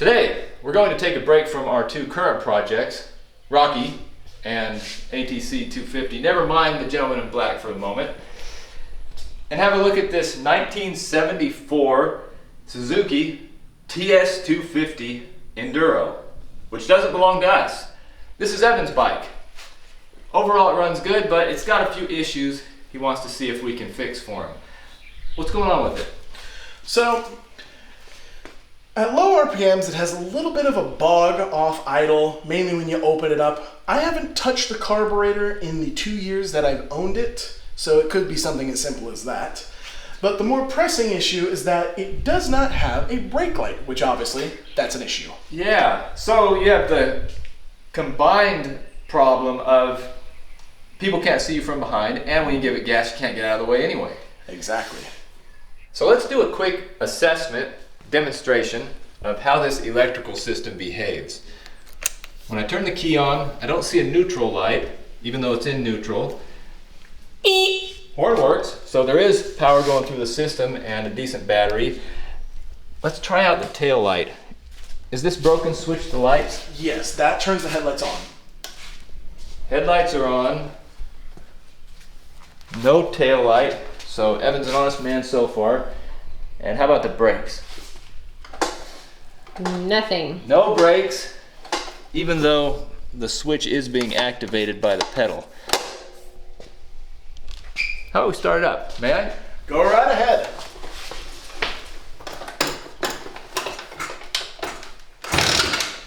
Today, we're going to take a break from our two current projects, Rocky and ATC 250. Never mind the gentleman in black for the moment. And have a look at this 1974 Suzuki TS250 enduro, which doesn't belong to us. This is Evan's bike. Overall it runs good, but it's got a few issues he wants to see if we can fix for him. What's going on with it? So, at low RPMs it has a little bit of a bog off idle, mainly when you open it up. I haven't touched the carburetor in the 2 years that I've owned it, so it could be something as simple as that. But the more pressing issue is that it does not have a brake light, which obviously, that's an issue. Yeah, so you have the combined problem of people can't see you from behind, and when you give it gas, you can't get out of the way anyway. Exactly. So let's do a quick assessment, demonstration of how this electrical system behaves. When I turn the key on, I don't see a neutral light, even though it's in neutral. Horn works, so there is power going through the system and a decent battery. Let's try out the tail light. Is this broken switch to lights? Yes, that turns the headlights on. Headlights are on. No tail light, so Evan's an honest man so far. And how about the brakes? Nothing. No brakes, even though the switch is being activated by the pedal. How about we start it up? May I? Go right ahead.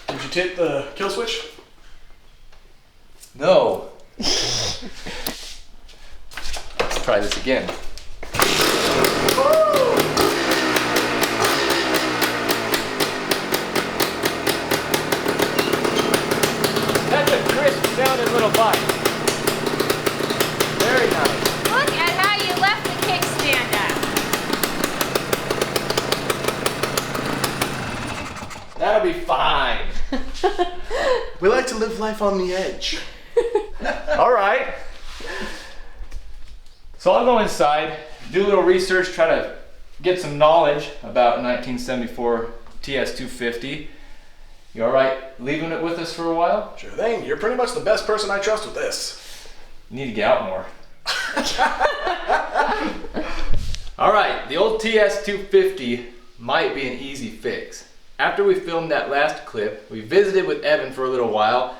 Did you take the kill switch? No. Let's try this again. That's a crisp sounding little bike. Very nice. Look at how you left the kickstand up. That'll be fine. We like to live life on the edge. All right. So I'll go inside, do a little research, try to get some knowledge about 1974 TS250. You all right leaving it with us for a while? Sure thing. You're pretty much the best person I trust with this. You need to get out more. All right, the old TS250 might be an easy fix. After we filmed that last clip, we visited with Evan for a little while.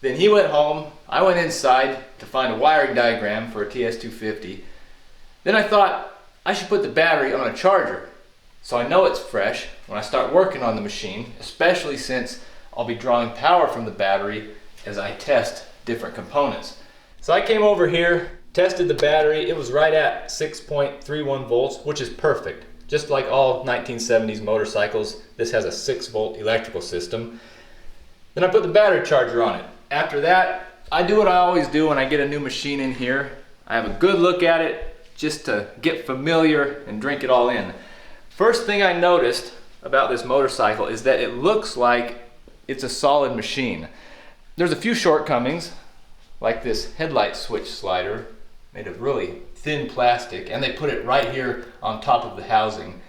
Then he went home, I went inside to find a wiring diagram for a TS250. Then I thought I should put the battery on a charger so I know it's fresh when I start working on the machine, especially since I'll be drawing power from the battery as I test different components. So I came over here, tested the battery. It was right at 6.31 volts, which is perfect. Just like all 1970s motorcycles, this has a 6-volt electrical system. Then I put the battery charger on it. After that, I do what I always do when I get a new machine in here. I have a good look at it just to get familiar and drink it all in. First thing I noticed about this motorcycle is that it looks like it's a solid machine. There's a few shortcomings, like this headlight switch slider made of really thin plastic, and they put it right here on top of the housing.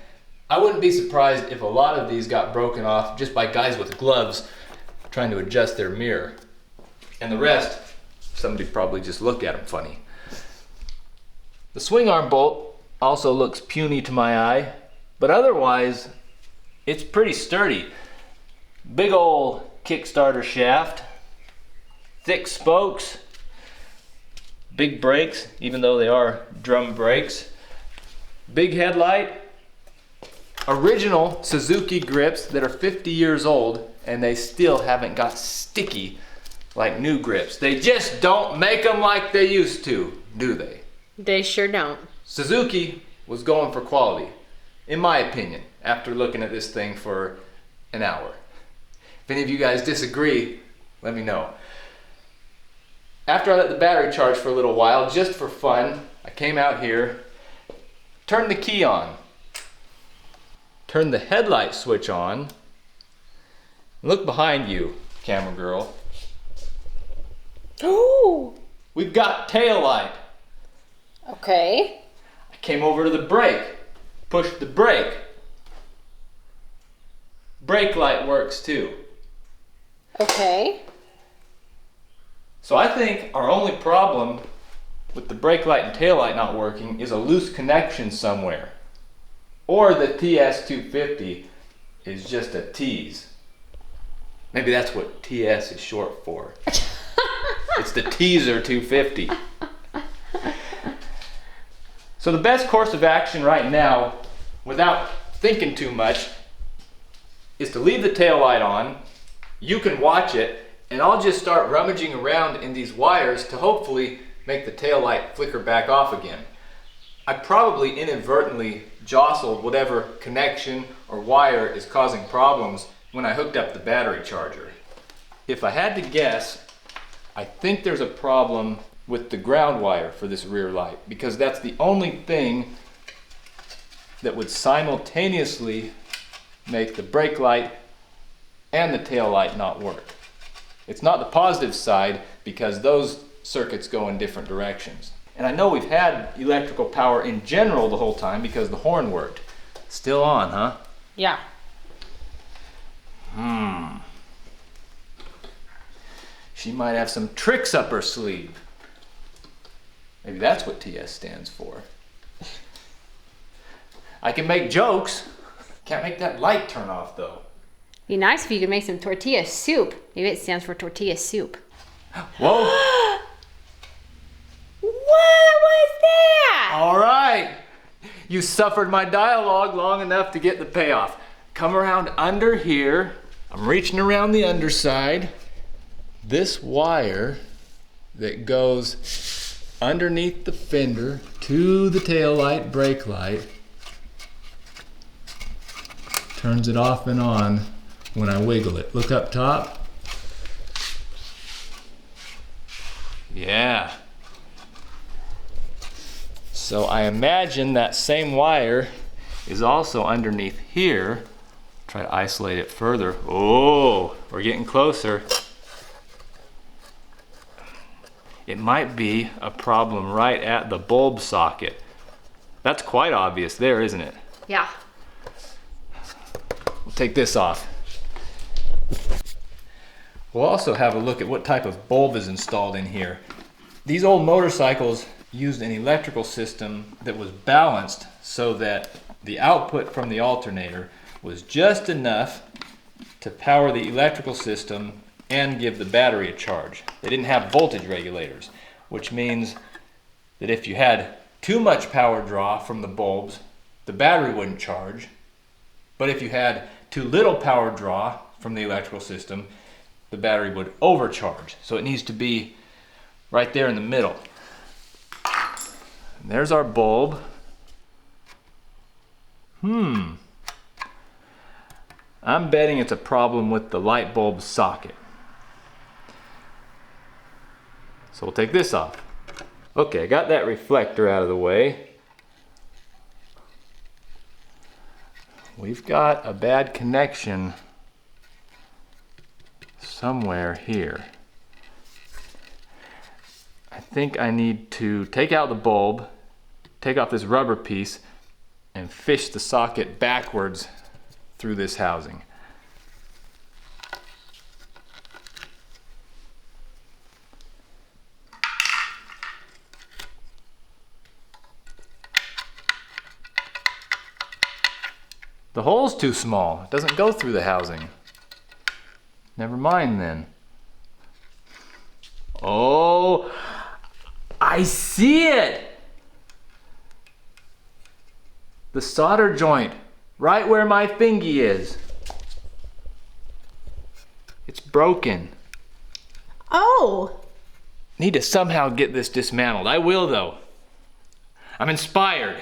I wouldn't be surprised if a lot of these got broken off just by guys with gloves trying to adjust their mirror. And the rest, somebody probably just looked at them funny. The swing arm bolt also looks puny to my eye, but otherwise, it's pretty sturdy. Big ol' Kickstarter shaft, thick spokes, big brakes, even though they are drum brakes, big headlight, original Suzuki grips that are 50 years old, and they still haven't got sticky like new grips. They just don't make them like they used to, do they? They sure don't. Suzuki was going for quality, in my opinion, after looking at this thing for an hour. If any of you guys disagree, let me know. After I let the battery charge for a little while, just for fun, I came out here, turned the key on, turned the headlight switch on. Look behind you, camera girl. Oh! We've got tail light. Okay. I came over to the brake, pushed the brake. brake light works too. Okay. So I think our only problem with the brake light and tail light not working is a loose connection somewhere. Or the TS250 is just a tease. Maybe that's what TS is short for. It's the teaser 250. So the best course of action right now, without thinking too much, is to leave the tail light on. You can watch it, and I'll just start rummaging around in these wires to hopefully make the tail light flicker back off again. I probably inadvertently jostled whatever connection or wire is causing problems when I hooked up the battery charger. If I had to guess, I think there's a problem with the ground wire for this rear light, because that's the only thing that would simultaneously make the brake light and the tail light not work. It's not the positive side, because those circuits go in different directions. And I know we've had electrical power in general the whole time because the horn worked. Still on, huh? Yeah. She might have some tricks up her sleeve. Maybe that's what TS stands for. I can make jokes. Can't make that light turn off though. Be nice if you could make some tortilla soup. Maybe it stands for tortilla soup. Whoa! What was that? All right. You suffered my dialogue long enough to get the payoff. Come around under here. I'm reaching around the underside. This wire that goes underneath the fender to the tail light, brake light, turns it off and on when I wiggle it. Look up top. Yeah. So I imagine that same wire is also underneath here. Try to isolate it further. Oh, we're getting closer. It might be a problem right at the bulb socket. That's quite obvious there, isn't it? Yeah. We'll take this off. We'll also have a look at what type of bulb is installed in here. These old motorcycles used an electrical system that was balanced so that the output from the alternator was just enough to power the electrical system and give the battery a charge. They didn't have voltage regulators, which means that if you had too much power draw from the bulbs, the battery wouldn't charge. But if you had too little power draw from the electrical system, the battery would overcharge. So it needs to be right there in the middle. And there's our bulb. I'm betting it's a problem with the light bulb socket. So we'll take this off. Okay, I got that reflector out of the way. We've got a bad connection somewhere here. I think I need to take out the bulb, take off this rubber piece, and fish the socket backwards through this housing. The hole's too small. It doesn't go through the housing. Never mind then. Oh, I see it! The solder joint, right where my fingy is. It's broken. Oh. Need to somehow get this dismantled. I will though. I'm inspired.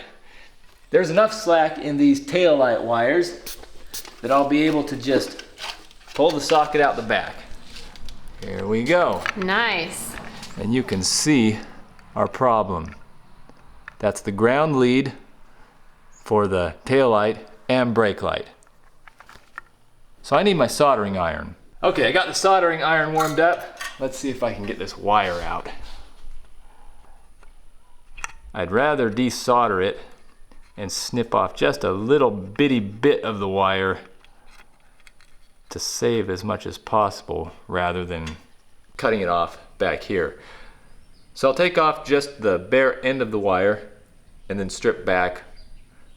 There's enough slack in these taillight wires that I'll be able to just pull the socket out the back. Here we go. Nice. And you can see our problem. That's the ground lead for the taillight and brake light. So I need my soldering iron. Okay, I got the soldering iron warmed up. Let's see if I can get this wire out. I'd rather desolder it and snip off just a little bitty bit of the wire to save as much as possible rather than cutting it off back here. So I'll take off just the bare end of the wire and then strip back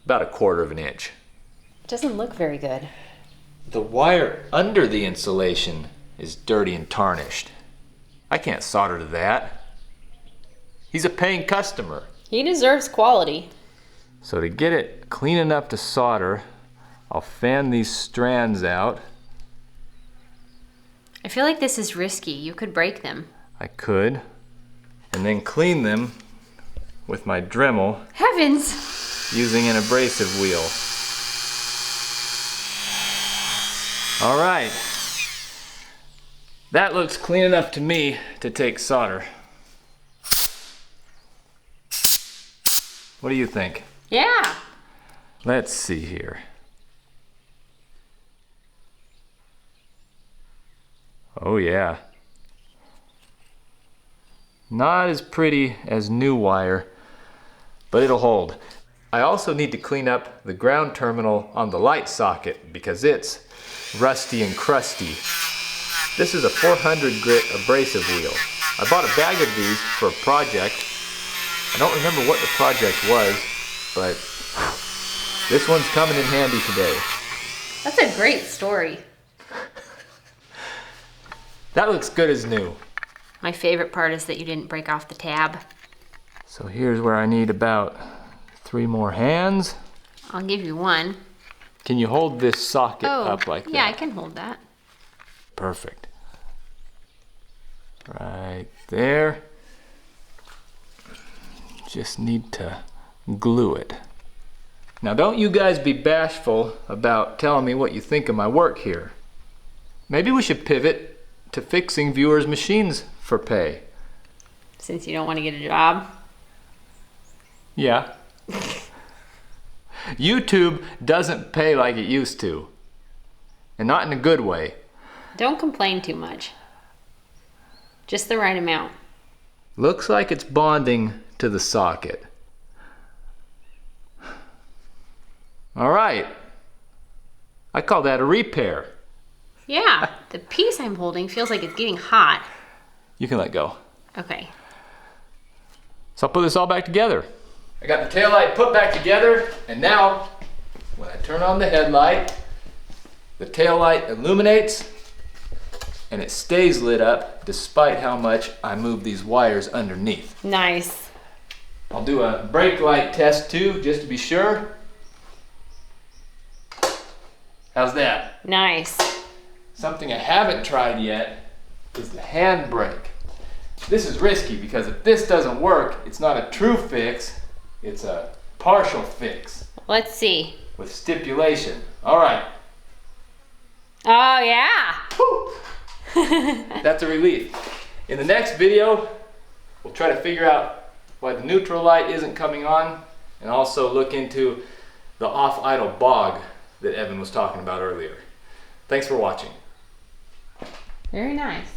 about 1/4 of an inch. It doesn't look very good. The wire under the insulation is dirty and tarnished. I can't solder to that. He's a paying customer. He deserves quality. So to get it clean enough to solder, I'll fan these strands out. I feel like this is risky. You could break them. I could. And then clean them with my Dremel Heavens! using an abrasive wheel. All right. That looks clean enough to me to take solder. What do you think? Yeah. Let's see here. Oh yeah. Not as pretty as new wire, but it'll hold. I also need to clean up the ground terminal on the light socket because it's rusty and crusty. This is a 400 grit abrasive wheel. I bought a bag of these for a project. I don't remember what the project was, but this one's coming in handy today. That's a great story. That looks good as new. My favorite part is that you didn't break off the tab. So here's where I need about 3 more hands. I'll give you one. Can you hold this socket up like that? Yeah, I can hold that. Perfect. Right there. Just need to glue it. Now don't you guys be bashful about telling me what you think of my work here. Maybe we should pivot to fixing viewers' machines for pay. Since you don't want to get a job. Yeah. YouTube doesn't pay like it used to. And not in a good way. Don't complain too much. Just the right amount. Looks like it's bonding to the socket. All right. I call that a repair. Yeah, the piece I'm holding feels like it's getting hot. You can let go. Okay. So I'll put this all back together. I got the taillight put back together, and now when I turn on the headlight, the taillight illuminates and it stays lit up despite how much I move these wires underneath. Nice. I'll do a brake light test too, just to be sure. How's that? Nice. Something I haven't tried yet is the hand brake. This is risky because if this doesn't work, it's not a true fix, it's a partial fix Let's see. with stipulation. All right. Oh, yeah. That's a relief. In the next video, we'll try to figure out why the neutral light isn't coming on and also look into the off-idle bog that Evan was talking about earlier. Thanks for watching. Very nice.